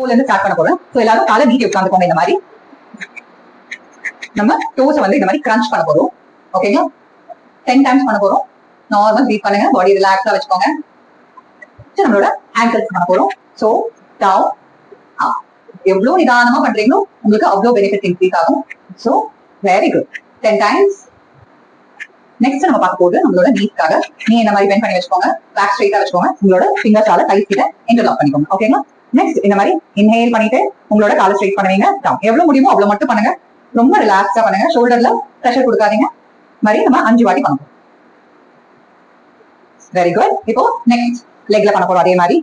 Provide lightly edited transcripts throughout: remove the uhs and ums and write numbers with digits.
இருந்து ஸ்டார்ட் பண்ண போறோம். சோ எல்லாரும் காலை நீட்டி உட்காந்துக்கோங்க. இந்த மாதிரி நம்ம டோஸை வந்து இந்த மாதிரி கிரன்ச் பண்ண போறோம். ஓகேங்களா? 10 டைம்ஸ் பண்ண போறோம். நார்மல் ப்ரீத் பண்ணுங்க. பாடி ரிலாக்ஸா வச்சுக்கோங்க. நம்மளோட ஆங்கிள்ஸ் பண்ண போறோம். So down up. எவ்வளவு நிதானமா பண்றீங்களோ உங்களுக்கு அவ்வளவு பெனிஃபிட் இன்க்ரீஸ் ஆகும். So very good. 10 times. Next நம்ம பார்க்க போது நம்மளோட நீஸ்க்காக நீ இந்த மாதிரி பெண்ட் பண்ணி வச்சுக்கோங்க. பேக் ஸ்ட்ரைட்டா வச்சுக்கோங்க. உங்களோட ஃபிங்கர்ஸால கை கிட்ட இன்டர்லாக் பண்ணிக்கோங்க. ஓகேங்களா? நெக்ஸ்ட் இந்த மாதிரி இன்ஹேல் பண்ணிட்டு உங்களோட காலை ஸ்ட்ரைட் பண்ணுவீங்க. டவுன். எவ்வளவு முடியுமோ அவ்வளவு மட்டும் பண்ணுங்க. ரொம்ப ரிலாக்ஸா பண்ணுங்க. ஷோல்டர்ல பிரஷர் கொடுக்காதீங்க. மாதிரி நம்ம 5 வாட்டி பண்ணுவோம். Very good. இப்போ நெக்ஸ்ட் லெக்ல பண்ண போறோம் அதே மாதிரி.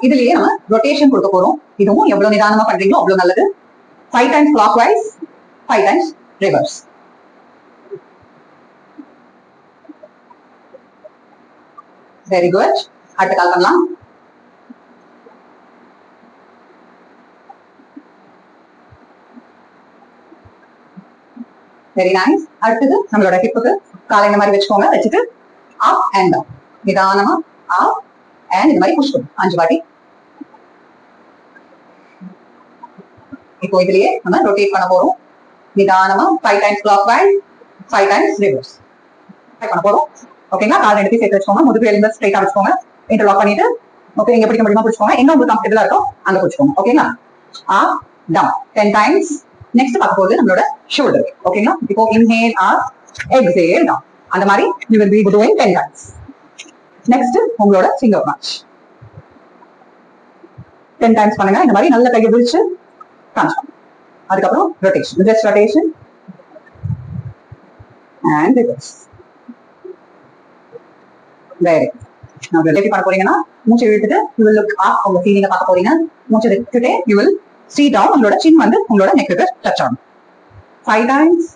இதுலயே நம்ம ரொட்டேஷன் கொடுக்க போறோம். இதுவும் எவ்வளவு நிதானமா பண்றீங்களோ அவ்வளவு நல்லது. 5 times clockwise, 5 times reverse. Very good. அடுத்த கால் பண்ணலாம். Very nice. அடுத்தது நம்மளோட ஹிப்புக்கு காலை இந்த மாதிரி வச்சுக்கோங்க. வச்சுட்டு அப் அண்ட் டவுன். நிதானமா அப் அண்ட் இந்த மாதிரி புஷ் பண்ணும் 5 வாட்டி. இப்போ இதுலயே நம்ம ரொட்டேட் பண்ண போறோம். நிதானமா 5 times clockwise, 5 times reverse பண்ண போறோம். ஓகேங்களா? கால் ரெண்டு சேர்த்து வச்சுக்கோங்க. முதுகு எலும்பு ஸ்ட்ரைட்டா வச்சுக்கோங்க. இன்டர்லாக் பண்ணிட்டு ஓகே எங்க பிடிக்க முடியுமா பிடிச்சுக்கோங்க. எங்க உங்களுக்கு கம்ஃபர்டபிளா இருக்கோ அங்க பிடிச்சுக்கோங்க. ஓகேங்களா? Up down 10 times. நெக்ஸ்ட் பார்க்க போகுது நம்மளோட ஷோல்டர். ஓகேங்களா? இப்போ இன்ஹேல் அப், எக்ஸேல் டவுன். அந்த மாதிரி you will be doing 10 times. Next உங்களோட ஃபிங்கர் பஞ்ச் 10 டைம்ஸ் பண்ணுங்க. இந்த மாதிரி நல்ல கையை விரிச்சு காமிச்சுக்கோங்க. அதுக்கப்புறம் rotation, just rotation and reverse. Very நான் ரிலேட்டிவ் பண்ண போறீங்கன்னா மூச்சு இழுத்துட்டு you will look up. உங்க ஃபீலிங்க பார்க்க போறீங்க. மூச்சு விட்டுட்டு you will see down. உங்களோட சின் வந்து உங்களோட நெக்குக்கு டச் ஆகும். 5 டைம்ஸ்.